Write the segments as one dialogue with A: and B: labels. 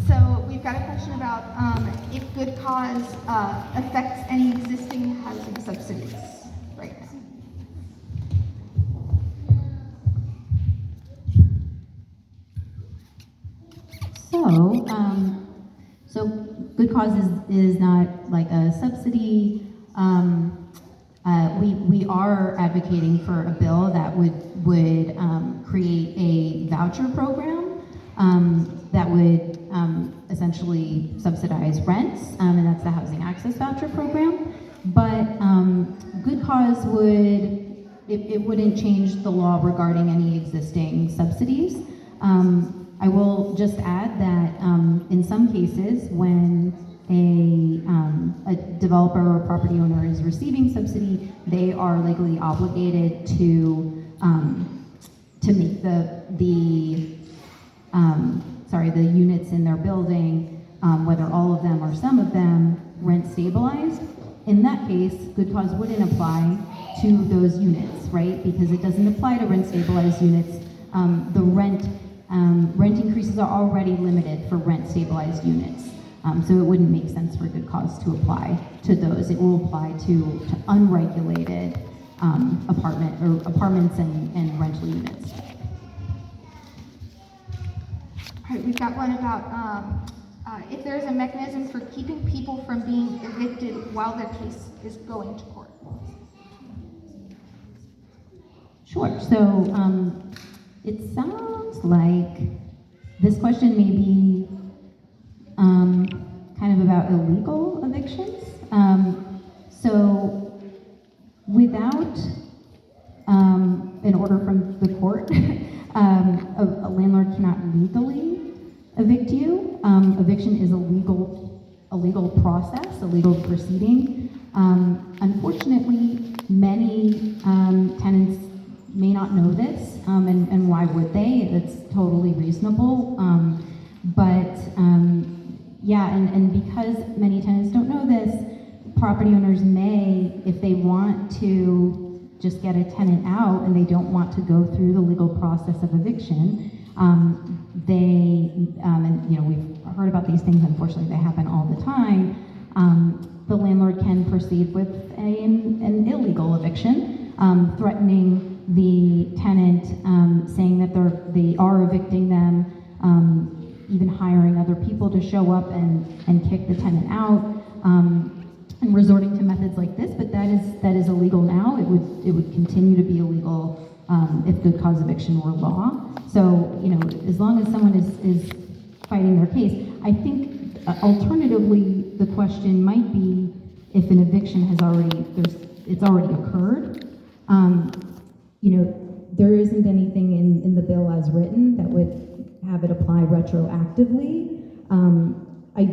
A: So we've got a question about if good cause affects any existing housing subsidies right now.
B: So good cause is not like a subsidy. We are advocating for a bill that would create a voucher program that would essentially subsidize rents, and that's the Housing Access Voucher Program. But good cause it wouldn't change the law regarding any existing subsidies. I will just add that in some cases, when a developer or property owner is receiving subsidy, they are legally obligated to make the units in their building, whether all of them or some of them, rent stabilized. In that case, good cause wouldn't apply to those units, right? Because it doesn't apply to rent stabilized units. The rent increases are already limited for rent stabilized units. So it wouldn't make sense for good cause to apply to those. It will apply to unregulated apartments and rental units.
A: All right, we've got one about if there's a mechanism for keeping people from being evicted while their case is going to court.
B: Sure. So it sounds like this question may be kind of about illegal evictions. So without an order from the court, a landlord cannot legally evict you. Eviction is a legal process, a legal proceeding. Unfortunately, many tenants may not know this, and why would they? It's totally reasonable. Yeah, and because many tenants don't know this, property owners may, if they want to just get a tenant out and they don't want to go through the legal process of eviction, and we've heard about these things, unfortunately they happen all the time, the landlord can proceed with an illegal eviction, threatening the tenant, saying that they are evicting them, even hiring other people to show up and kick the tenant out, and resorting to methods like this. But that is illegal now. It would continue to be illegal if good cause eviction were law. So as long as someone is fighting their case, I think alternatively the question might be if an eviction it's already occurred. There isn't anything in the bill as written that would have it apply retroactively. I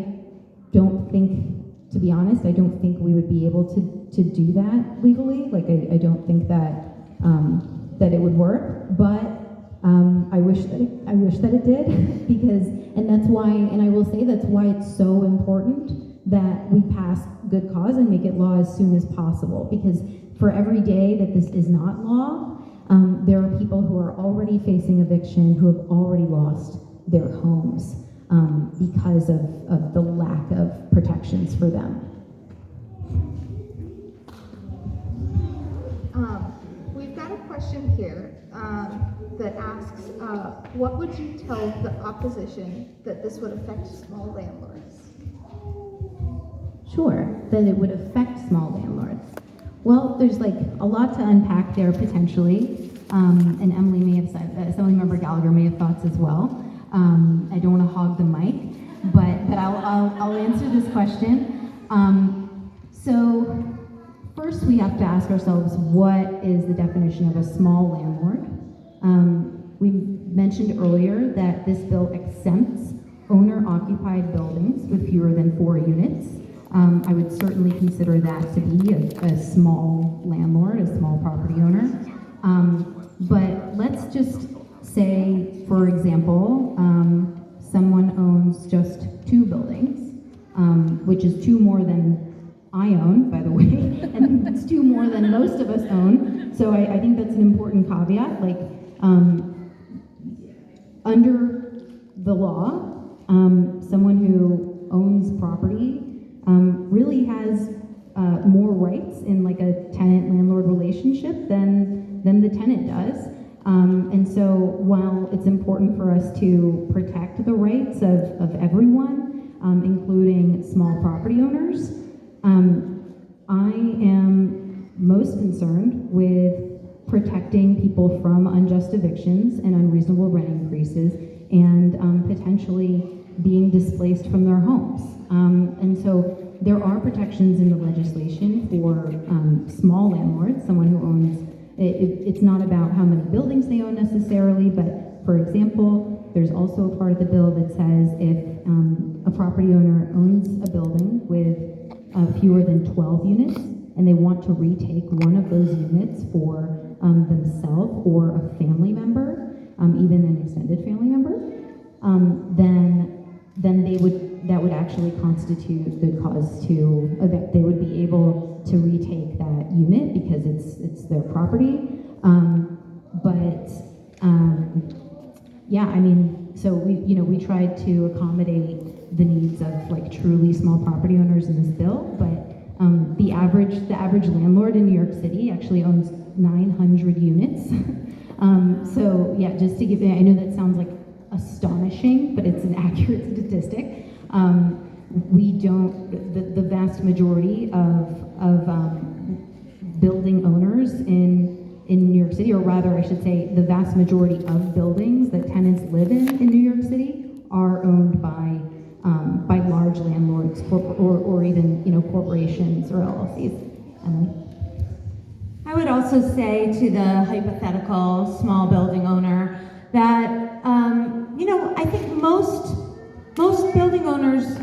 B: don't think, to be honest, I don't think we would be able to do that legally. Like, I don't think that that it would work, but I wish that it did, because, and that's why, and I will say that's why it's so important that we pass good cause and make it law as soon as possible, because for every day that this is not law, there are people who are already facing eviction who have already lost their homes because of the lack of protections for them.
A: We've got a question here that asks, what would you tell the opposition that this would affect small landlords?
B: Sure, that it would affect small landlords. Well, there's like a lot to unpack there potentially, and Emily may have said, Assembly Member Gallagher may have thoughts as well. I don't want to hog the mic, but I'll answer this question. So first we have to ask ourselves, what is the definition of a small landlord? We mentioned earlier that this bill exempts owner-occupied buildings with fewer than 4 units. I would certainly consider that to be a small landlord, a small property owner. But let's just say, for example, someone owns just 2 buildings, which is 2 more than I own, by the way, and it's 2 more than most of us own. So I think that's an important caveat. Like, under the law, someone who owns property really has more rights in like a tenant-landlord relationship than the tenant does. And so while it's important for us to protect the rights of everyone, including small property owners, I am most concerned with protecting people from unjust evictions and unreasonable rent increases and potentially being displaced from their homes. And so there are protections in the legislation for small landlords, someone who owns, it's not about how many buildings they own necessarily, but for example, there's also a part of the bill that says if a property owner owns a building with fewer than 12 units and they want to retake one of those units for themselves or a family member, even an extended family member, then that would actually constitute good cause to evict. They would be able to retake that unit because it's their property. Yeah, I mean, so we tried to accommodate the needs of like truly small property owners in this bill, but the average landlord in New York City actually owns 900 units. So yeah, just to give, I know that sounds like astonishing, but it's an accurate statistic. We don't, the vast majority of building owners in New York City, or rather I should say the vast majority of buildings that tenants live in New York City are owned by large landlords or even corporations or LLCs. Emily?
C: I would also say to the hypothetical small building owner that I think most building owners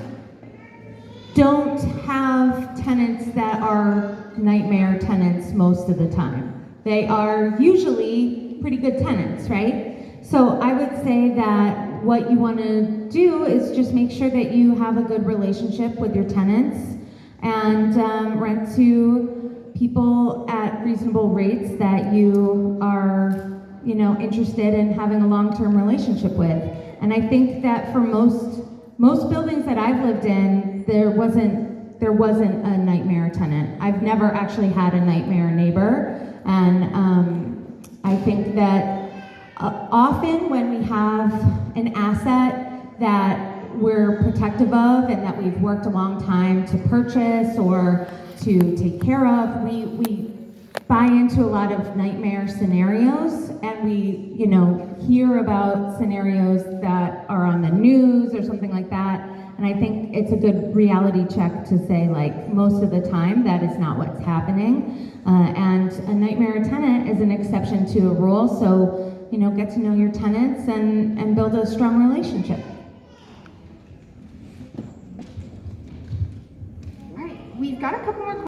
C: don't have tenants that are nightmare tenants most of the time. They are usually pretty good tenants, right? So I would say that what you want to do is just make sure that you have a good relationship with your tenants and rent to people at reasonable rates that you are interested in having a long-term relationship with. And I think that for most buildings that I've lived in, there wasn't a nightmare tenant. I've never actually had a nightmare neighbor, and I think that often when we have an asset that we're protective of and that we've worked a long time to purchase or to take care of, we buy into a lot of nightmare scenarios, and we hear about scenarios that are on the news or something like that. And I think it's a good reality check to say, like, most of the time that is not what's happening. And a nightmare tenant is an exception to a rule. So, get to know your tenants and build a strong relationship.